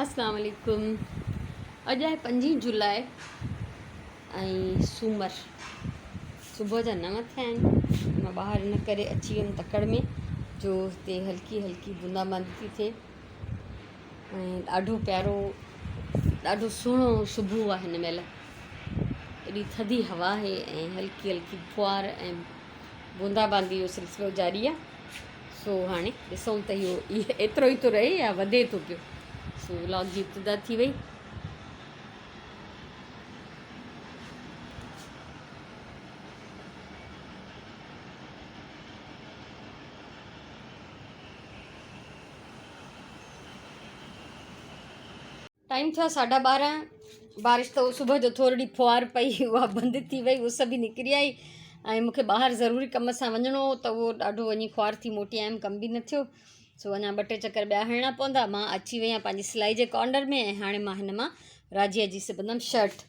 अस्सलाम वालेकुम। अॼु आहे 5 जुलाई ऐं सूमर सुबुह जा 9 थिया आहिनि। मां ॿाहिरि इन करे अची वियमि तकड़ में जो हिते हल्की हल्की बूंदाबांदी थी थिए ऐं ॾाढो प्यारो ॾाढो सुहिणो सुबुह आहे हिन महिल। एॾी थधी हवा आहे ऐं हल्की हल्की फुहार ऐं बूंदाबांदी जो सिलसिलो जारी आहे। सो हाणे ॾिसूं त इहो एतिरो ई थो रहे या वधे थो पियो। सो व्लॉग जी इब्तिदा थी वई। टाइम थिया 12:30। बारिश त सुबुह जो थोरी फुहार पई, उहा बंदि थी वई, उस बि निकिरी आई ऐं मूंखे ॿाहिरि ज़रूरी कम सां वञिणो हो त उहो ॾाढो वञी ख़्वार थी मोटी आयमि, कमु बि न थियो। सो अञा 2-3 चकर ॿिया हणणा पवंदा। मां अची वई आहियां पंहिंजी सिलाई जे कॉर्नर में ऐं हाणे मां हिन मां राजीअ जी सिबंदमि शर्ट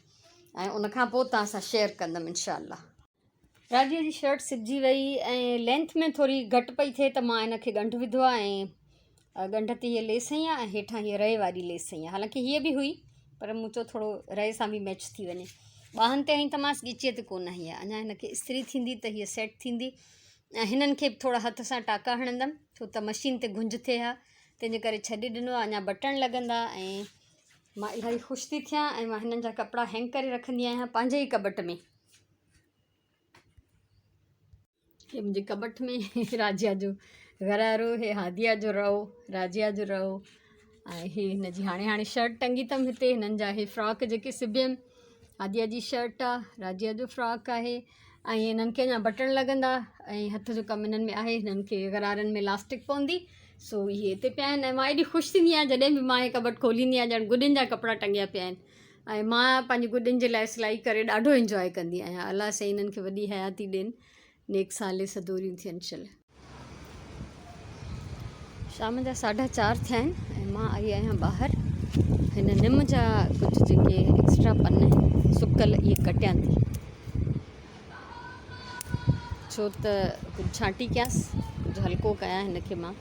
ऐं उनखां पोइ तव्हां सां शेयर कंदमि इंशाअल्लाह। राजीअ जी शर्ट सिबजी वई ऐं लेंथ में थोरी घटि पई थिए त मां हिनखे ॻंढु विधो आहे ऐं ॻंढ ते हीअ लेस हई आहे ऐं हेठां हीअ रए वारी लेस हई आहे। हालांकि हीअ बि हुई पर मूं चयो थोरो रए सां बि मैच थी वञे। ॿाहनि ते हई त मां ॻिचीअ ते कोन हई आहे। अञा हिनखे इस्त्री थींदी त हीअ सेट थींदी ऐं हिननि खे बि थोरा हथ सां टाका हणंदमि छो त मशीन ते गुंज थिए हा, तंहिंजे करे छॾे ॾिनो आहे। अञा बटण लॻंदा ऐं मां इलाही ख़ुशि थी थियां ऐं मां हिननि जा कपिड़ा हैंग करे रखंदी आहियां पंहिंजे ई कबट में। हे मुंहिंजे कबट में राजिया जो घरारो, हे हादिया जो रओ, राजिया जो रओ ऐं हे हिनजी हाणे शर्ट टंगी अथमि हिते। हिननि जा हे फ्रॉक जेके सिबियमि, हादिया जी शर्ट आहे, राजिया जो फ्रॉक आहे ऐं हिननि खे अञा बटण लॻंदा ऐं हथ जो कमु हिननि में आहे। हिननि खे गरारनि में इलास्टिक पवंदी। सो इहे हिते पिया आहिनि ऐं मां एॾी ख़ुशि थींदी आहियां जॾहिं बि मां हे कबट खोलींदी आहियां, ॼण गुॾियुनि जा कपिड़ा टंगिया पिया आहिनि ऐं मां पंहिंजी गुॾियुनि जे लाइ सिलाई करे ॾाढो इंजॉय कंदी आहियां। अलाह साईं हिननि खे वॾी हयाती ॾियनि, नेक साले सदोरियूं थियनि चल। शाम जा 4:30 थिया आहिनि ऐं मां आई आहियां ॿाहिरि। हिन निम जा कुझु जेके एक्स्ट्रा पन आहिनि सुकल इहे कटियां थी छो त कुझु छांटी कयांसि, कुझु हल्को कयां हिनखे मां।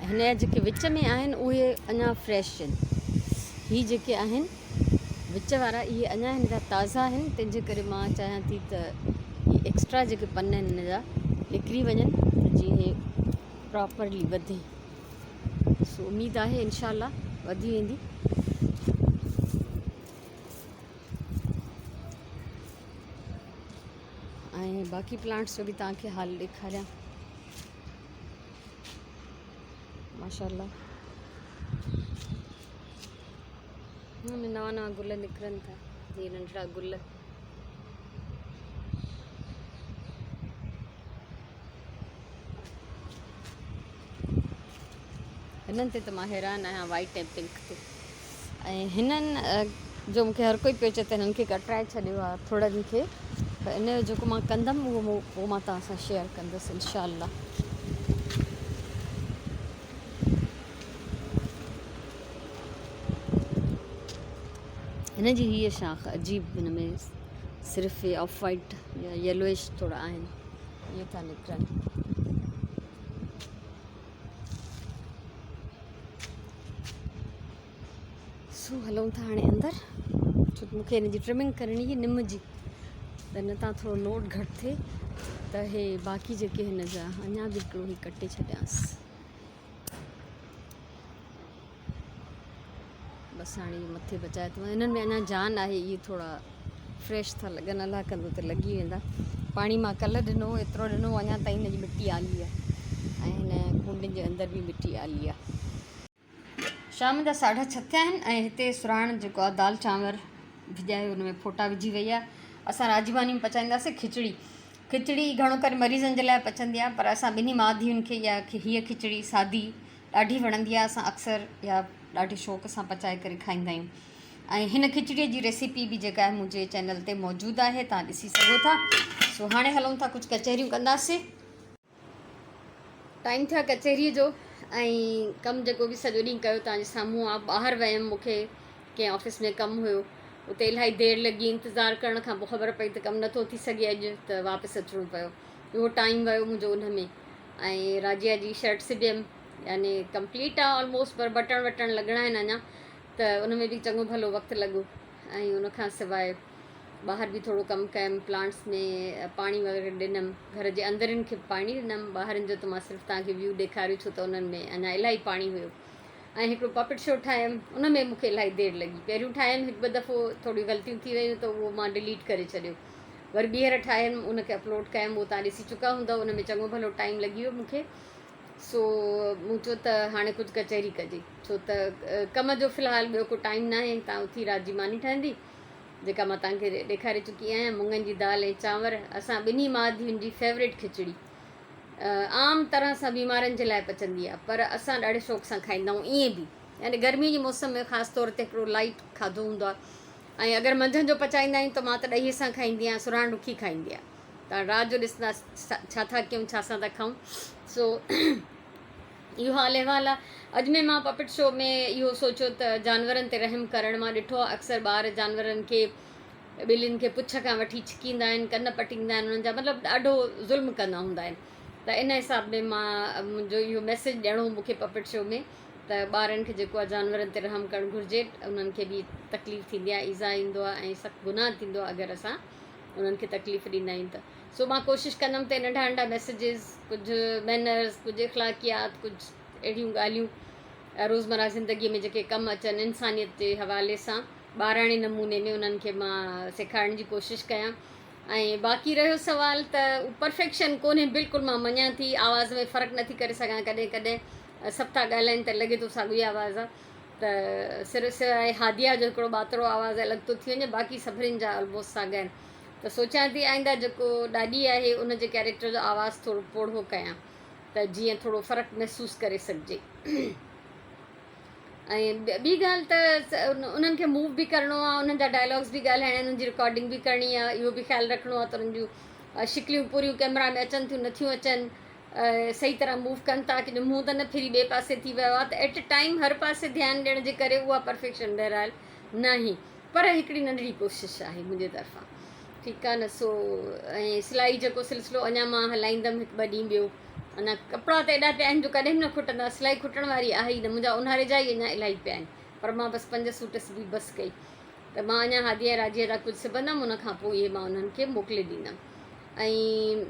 हिन जा जेके विच में आहिनि उहे अञा फ्रेश आहिनि, हीअ जेके आहिनि विच वारा इहे अञा हिन जा ताज़ा आहिनि, तंहिंजे करे मां चाहियां थी त इहे एक्स्ट्रा जेके पन आहिनि हिन जा निकिरी वञनि जीअं हे प्रॉपरली वधे। सो उमेदु आहे इंशाअल्लाह वधी वेंदी। ऐं बाक़ी प्लांट्स जो बि तव्हांखे हाल ॾेखारियां। माशाअल्लाह हुन में नवां गुल निकिरनि था, हे नंढड़ा गुल। हिननि ते त मां हैरान आहियां, वाइट ऐं पिंक ते। ऐं हिननि जो मूंखे हर कोई पियो चए त हिननि खे कटराए छॾियो आहे थोरनि खे, त इन जो जेको मां कंदमि उहो मां तव्हां सां शेयर कंदसि इंशाअल्लाह। हिन जी हीअ शाख अजीब, हिन में सिर्फ़ु ये ऑफ वाइट या येलोइश थोरा आहिनि, इहे था निकिरनि। सो हलूं था हाणे अंदरि छो त मूंखे हिन जी ट्रिमिंग करणी हुई निम जी, त हिन तां थोरो लोड घटि थिए त हे बाक़ी जेके हिन जा अञा बि हिकिड़ो ही कटे छॾियांसि। बसि हाणे इहे मथे बचाए थो। हिननि में अञा जान आहे, इहे थोरा फ्रेश था लॻनि, अलाह कंदो त लॻी वेंदा। पाणी मां कल्ह ॾिनो, एतिरो ॾिनो, अञा ताईं हिन जी मिटी आली आहे ऐं हिन कुंडनि जे अंदरि बि मिटी आली आहे। शाम जा 6:30 थिया आहिनि ऐं हिते सुराण जेको आहे दाल चांवर भिॼाए हुन में फोटा विझी वई आहे। असां राजमानी में पचाईंदासीं खिचड़ी। खिचड़ी घणो करे मरीज़नि जे लाइ पचंदी आहे, पर असां ॿिन्ही माउ धीउनि खे हीअ खिचड़ी सादी ॾाढी वणंदी आहे। असां अक्सर या ॾाढे शौक़ सां पचाए करे खाईंदा आहियूं ऐं हिन खिचड़ीअ जी रेसिपी बि जेका आहे मुंहिंजे चैनल ते मौजूदु आहे, तव्हां ॾिसी सघो था। सो हाणे हलूं था कुझु कचहरियूं कंदासीं। टाइम थियो कचहरीअ जो ऐं कमु जेको बि सॼो ॾींहुं कयो तव्हांजे साम्हूं आहे। ॿाहिरि वियमि, मूंखे कंहिं ऑफिस में कमु हुयो, उते इलाही देरि लॻी। इंतज़ारु करण खां पोइ ख़बर पई त कमु नथो थी सघे अॼु, त वापसि अचिणो पियो। उहो टाइम वियो मुंहिंजो उन में। ऐं राजिया जी शर्ट सिबियमि, यानी कंप्लीट आहे ऑलमोस्ट, पर बटण वटण लॻणा आहिनि अञा, त उन में बि चङो भलो वक़्तु लॻो। ऐं उन खां सवाइ ॿाहिरि बि थोरो कमु कयमि, प्लांट्स में पाणी वग़ैरह ॾिनमि, घर जे अंदरनि खे पाणी ॾिनमि, ॿाहिरनि जो त मां सिर्फ़ु तव्हांखे व्यू ॾेखारियो छो त उन्हनि में अञा इलाही पाणी हुयो। ऐं हिकिड़ो पपेट शो ठाहियमि, उन में मूंखे इलाही देरि लॻी। पहिरियों ठाहियमि, हिकु ॿ दफ़ो थोरी ग़लतियूं थी वियूं त उहो मां डिलीट करे छॾियो। वरी ॿीहर ठाहियमि, उनखे अपलोड कयमि, उहो तव्हां ॾिसी चुका हूंदव। उन में चङो भलो टाइम लॻी वियो मूंखे। सो मूं चयो त हाणे कुझु कचहरी कजे, छो त कम जो फ़िलहालु ॿियो को टाइम न आहे। तव्हां उथी राति जी मानी ठहंदी, जेका मां तव्हांखे ॾेखारे चुकी आहियां, मुङनि जी दाल ऐं चांवर, असां ॿिन्ही मादियुनि जी फेवरेट खिचड़ी। आम तरह सां बीमारनि जे लाइ पचंदी आहे, पर असां ॾाढे शौक़ सां खाईंदा आहियूं। ईअं बि यानी गर्मी जे मौसम में ख़ासि तौर ते हिकिड़ो लाइट खाधो हूंदो आहे। ऐं अगरि मंझंदि जो पचाईंदा आहियूं त मां त ॾहीअ सां खाईंदी आहियां, सुराण ॾुखी खाईंदी आहियां। तव्हां राति जो ॾिसंदा छा था कयूं, छा सां था खाऊं। सो इहो हाल अहिवाल आहे। अॼु में मां पपेट शो में इहो सोचियो त जानवरनि ते रहम करणु। मां ॾिठो आहे अक्सर ॿार जानवरनि खे, ॿिलियुनि खे पुछ खां वठी छिकींदा आहिनि, कन पटींदा आहिनि, उन्हनि जा मतिलबु ॾाढो ज़ुल्म कंदा हूंदा आहिनि। त इन हिसाब में मां, मुंहिंजो इहो मैसेज ॾियणो मूंखे पपेट शो में, त ॿारनि खे जेको आहे जानवरनि ते रहम करणु घुरिजे। उन्हनि खे बि तकलीफ़ थींदी आहे, ईज़ा ईंदो आहे ऐं सख़्तु गुनाह थींदो आहे अगरि असां उन्हनि खे तकलीफ़ ॾींदा आहियूं त। सो मां कोशिशि कंदमि त नंढा नंढा मैसेजिस, कुझु मैनर्स, कुझु इख़लाक़ियात, कुझु अहिड़ियूं ॻाल्हियूं रोज़मर्रा ज़िंदगीअ में जेके कमु अचनि इंसानियत जे हवाले सां, ॿाराणे नमूने में उन्हनि खे मां सेखारण जी कोशिशि कयां। ऐं बाक़ी रहियो सुवाल त परफेक्शन कोन्हे, बिल्कुलु मां मञां थी, आवाज़ में फ़र्क़ु नथी करे सघां। कॾहिं कॾहिं सभु था ॻाल्हाइनि त लॻे थो साॻी आवाज़ आहे, त सिर्फ़ु सवाइ हादिया जो हिकिड़ो ॿातिरो आवाज़ु अलॻि थो थी वञे, बाक़ी सभिनीनि जा ऑलमोस्ट साॻा आहिनि। त सोचां थी आईंदा जेको ॾाॾी आहे उनजे कैरेक्टर जो आवाज़ु थोरो पोढ़ो कयां, त जीअं थोरो फ़र्क़ु महसूसु करे सघिजे। ऐं ॿी ॻाल्हि त उन्हनि खे मूव बि करिणो आहे, उन्हनि जा डायलॉग्स बि ॻाल्हाइणा आहिनि, उन्हनि जी रिकॉर्डिंग बि करणी आहे। इहो बि ख़्यालु रखिणो आहे त उन्हनि जूं शिकिलियूं पूरियूं कैमरा में अचनि थियूं, नथियूं अचनि, सही तरह मूव कनि था की मुंहुं त न फिरी ॿिए पासे थी वियो आहे। त एट अ टाइम हर पासे ध्यानु ॾियण जे करे उहा परफेक्शन बहरहाल न ई, पर हिकिड़ी नंढड़ी कोशिशि आहे मुंहिंजे तरफ़ां, ठीकु आहे न। सो ऐं सिलाई जेको सिलसिलो अञा मां हलाईंदमि हिकु ॿ ॾींहं ॿियो। अञा कपिड़ा त एॾा पिया आहिनि जो कॾहिं बि न खुटंदा, सिलाई खुटण वारी आहे ई न। मुंहिंजा ऊन्हारे जा ई अञा इलाही पिया आहिनि, पर मां बसि 5 सूट सिबी बसि कई। त मां अञा हादिया राजीअ जा कुझु सिबंदमि, उन खां पोइ इहे मां उन्हनि खे मोकिले ॾींदमि। ऐं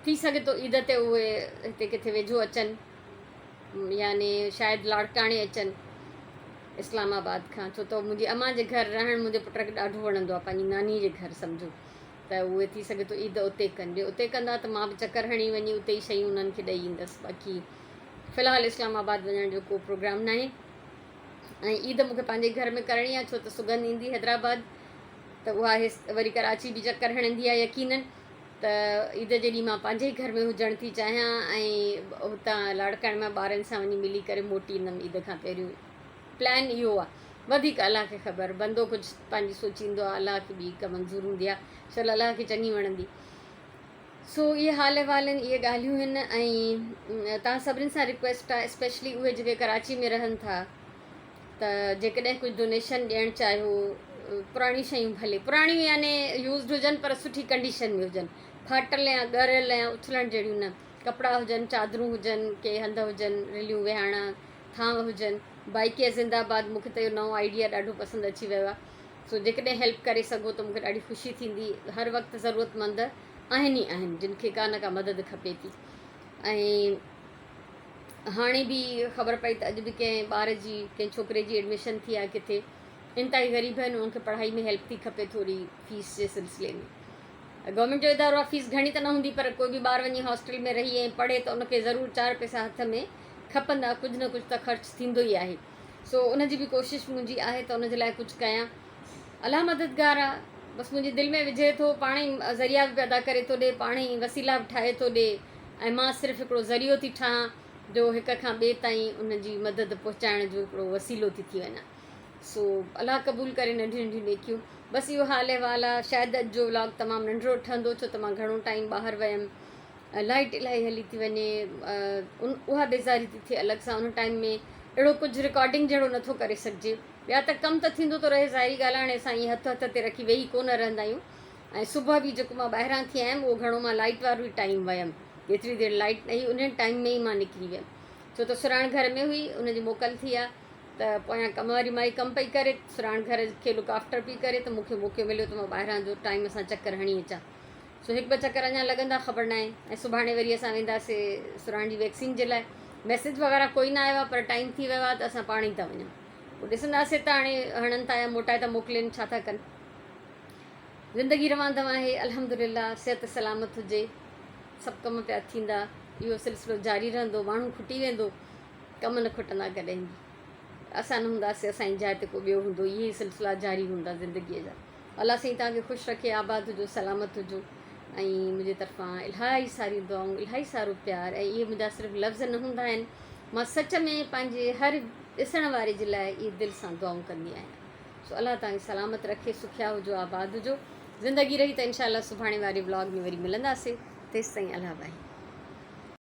थी सघे थो ईद ते उहे हिते किथे वेझो अचनि, यानी शायदि लाड़काणे अचनि इस्लामाबाद खां, छो त मुंहिंजी अम्मा जे घर रहणु मुंहिंजे पुट खे ॾाढो वणंदो आहे, पंहिंजी नानी जे घर सम्झो। त उहे थी सघे थो ईद उते कनि, जे उते कंदा त मां बि चकर हणी वञी उते ई शयूं उन्हनि खे ॾेई ईंदसि। बाक़ी फ़िलहालु इस्लामाबाद वञण जो को प्रोग्राम न आहे। ऐं ईद मूंखे पंहिंजे घर में करणी आहे, छो त सुगंध ईंदी हैदराबाद, त उहा वरी कराची बि चकर हणंदी आहे यकीननि। त ईद जे ॾींहुं मां पंहिंजे ई घर में हुजणु थी चाहियां ऐं हुतां लाड़काणे मां ॿारनि सां वञी मिली करे मोटी ईंदमि ईद खां पहिरियों। प्लान इहो आहे, वधीक अलाह खे ख़बर, बंदो कुझु पंहिंजी सोचींदो आहे, अलाह खे ॿी हिकु मंज़ूर हूंदी आहे, चल अलाह खे चङी वणंदी। सो इहे हाल अहिवाल आहिनि, इहे ॻाल्हियूं आहिनि। ऐं तव्हां सभिनीनि सां रिक्वेस्ट आहे, स्पेशली उहे जेके कराची में रहनि था, त जेकॾहिं कुझु डोनेशन ॾियणु चाहियो, पुराणी शयूं भले पुराणियूं यानी यूज़ड हुजनि पर सुठी कंडीशन में हुजनि, फाटल या ॻरियल या उछलण जहिड़ियूं न, कपिड़ा हुजनि, चादरूं हुजनि, के हंध हुजनि, रिलियूं विहाणा, थांव हुजनि। बाइके ज़िंदाबाद, मूंखे त इहो नओं आइडिया ॾाढो पसंदि अची वियो आहे। सो जेकॾहिं हेल्प करे सघो त मूंखे ॾाढी ख़ुशी थींदी। हर वक़्तु ज़रूरतमंद आहिनि ई आहिनि जिन खे का न का मदद खपे थी। ऐं हाणे बि ख़बर पई त अॼु बि कंहिं ॿार जी, कंहिं छोकिरे जी एडमिशन थी आहे किथे, इंतिहाई ग़रीब आहिनि, उन्हनि खे पढ़ाई में हेल्प थी खपे थोरी फीस जे सिलसिले में। गवर्नमेंट जो इदारो आहे, फीस घणी त न हूंदी, पर कोई बि ॿार वञी हॉस्टल में रही ऐं पढ़े त उनखे ज़रूरु 4 पैसा हथ में खपंदा, कुझु न कुझु त ख़र्चु थींदो ई आहे। सो उनजी बि कोशिशि मुंहिंजी आहे त उनजे लाइ कुझु कयां। अलाह मददगार आहे, बसि मुंहिंजी दिलि में विझे थो, पाण ई ज़रिया बि पैदा करे थो ॾिए, पाण ई वसीला बि ठाहे थो ॾिए, ऐं मां सिर्फ़ु हिकिड़ो ज़रियो थी ठहां जो हिक खां ॿिए ताईं उनजी मदद पहुचाइण जो हिकिड़ो वसीलो थी वञा। सो अलाह क़बूल करे नंढियूं नंढियूं नेकियूं। बसि इहो हाल अहिवाल आहे। शायदि अॼु जो व्लॉग तमामु नंढिड़ो ठहंदो, छो त मां घणो टाइम ॿाहिरि वियमि, लाइट इलाही हली थी वञे, उहा बेज़ारी थी थिए अलॻि सां। उन टाइम में अहिड़ो कुझु रिकॉर्डिंग जहिड़ो नथो करे सघिजे, ॿिया त कमु त थींदो थो रहे, ज़ाहिरी ॻाल्हि आहे, हाणे असां ईअं हथ ते रखी वेही कोन रहंदा आहियूं। ऐं सुबुह बि जेको मां ॿाहिरां थी आयमि उहो घणो मां लाइट वारो ई टाइम वियमि, जेतिरी देरि लाइट न हुई उन टाइम में ई मां निकिरी वियमि। छो त सुराण घर में हुई, उनजी मोकल थी आहे त पोयां कम वारी माई कमु पई करे, सुराण घर खे लुक आफ्टर पई करे, त मूंखे मौक़ो मिलियो त मां ॿाहिरां जो टाइम सां चकर हणी अचां। सो हिकु ॿ चकर अञा लॻंदा, ख़बर न आहे। ऐं सुभाणे वरी असां वेंदासीं सुराण जी वैक्सीन जे लाइ। मैसेज वग़ैरह कोई न आयो आहे, पर टाइम थी वियो आहे त असां पाण ई था वञूं। पोइ ॾिसंदासीं त हाणे हणनि था या मोटाए था मोकिलिनि, छा था कनि। ज़िंदगी रवां दवा आहे, अल्हम्दुलिल्लाह, सिहत सलामत हुजे, सभु कम पिया थींदा, इहो सिलसिलो जारी रहंदो। माण्हू खुटी वेंदो, कम न खुटंदा कॾहिं बि। असां न हूंदासीं, असांजी जाइ ते को ॿियो हूंदो, इहे सिलसिला जारी हूंदा ज़िंदगीअ जा। अलाह साईं तव्हांखे ख़ुशि रखे, आबाद हुजो, सलामत हुजो। ऐं मुंहिंजे तरफ़ां इलाही सारी दुआऊं, इलाही सारो प्यार। ऐं इहे मुंहिंजा सिर्फ़ु लफ़्ज़ न हूंदा आहिनि, मां सच में पंहिंजे हर ॾिसण वारे जे लाइ इहे दिलि सां दुआऊं कंदी आहियां। सो अलाह तव्हांखे सलामत रखे, सुखिया हुजो, आबाद हुजो। ज़िंदगी रही त इंशाअल्लाह सुभाणे वारे व्लॉग में वरी मिलंदासीं। तेसिताईं अलाह भाई।